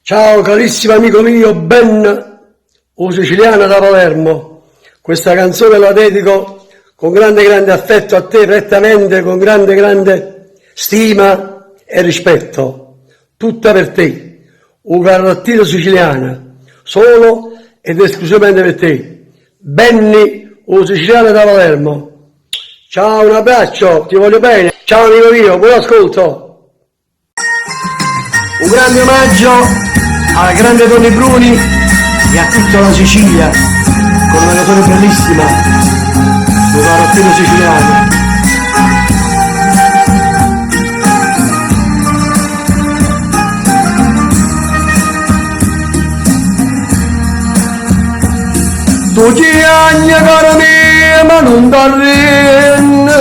Ciao carissimo amico mio Ben, un siciliano da Palermo. Questa canzone la dedico con grande affetto a te, prettamente, con grande stima e rispetto. Tutta per te, un carattero siciliano, solo ed esclusivamente per te. Benny, un siciliano da Palermo. Ciao, un abbraccio, ti voglio bene. Ciao amico mio, buon ascolto. Un grande omaggio alla grande Toni Bruni e a tutta la Sicilia con una canzone bellissima sul carattero siciliano. Tu ti agni cara mia ma non t'arrende,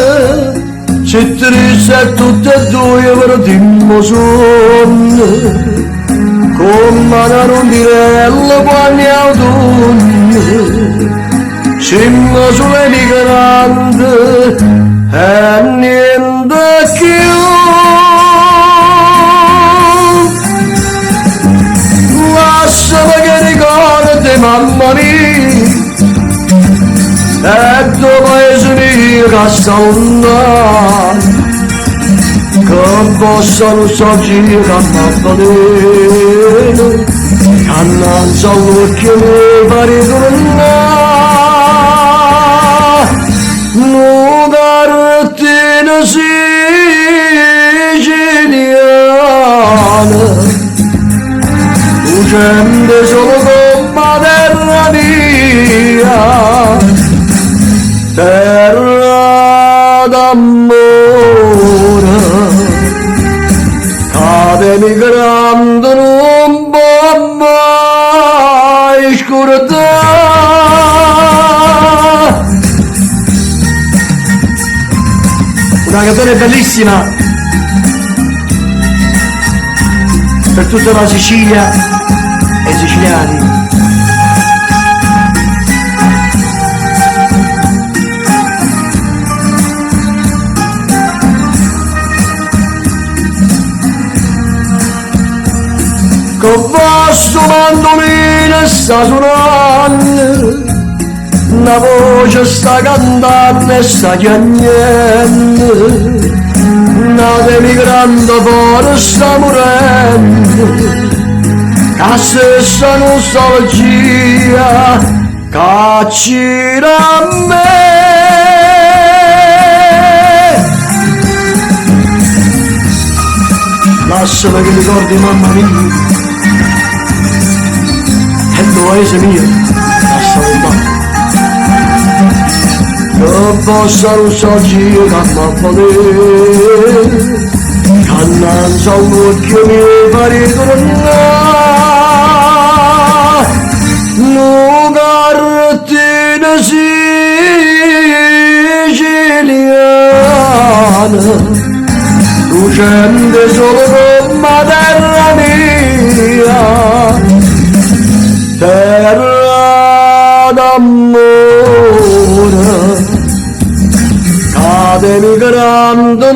se triste e tutte e due per dimmo sonno, come una rondinella quando autunno, siamo sulle migrante e niente più. Lasciami che ricordi mamma mia, e tuo paese mio che sta lontano, che possano sorgere a Maddalena, che non so l'occhio mi pare tornare, non carrettina siciliana, lucente solo come terra mia, terra d'amore, cade migrando non può mai scordare. Una canzone bellissima per tutta la Sicilia e i siciliani. Con vostro mandolino sta suonando, una voce sta cantando e sta piagnendo, una emigrando fuori sta morendo, che stessa nostalgia caccira a me. Lasciami che ricordi mamma mia, e il paese mio, lascia lontano. Che possano sorgere a Maddalena, che non so l'occhio mi pare tornare, non carrettina siciliana, lucente solo come terra mia, terra d'amore, cade migrando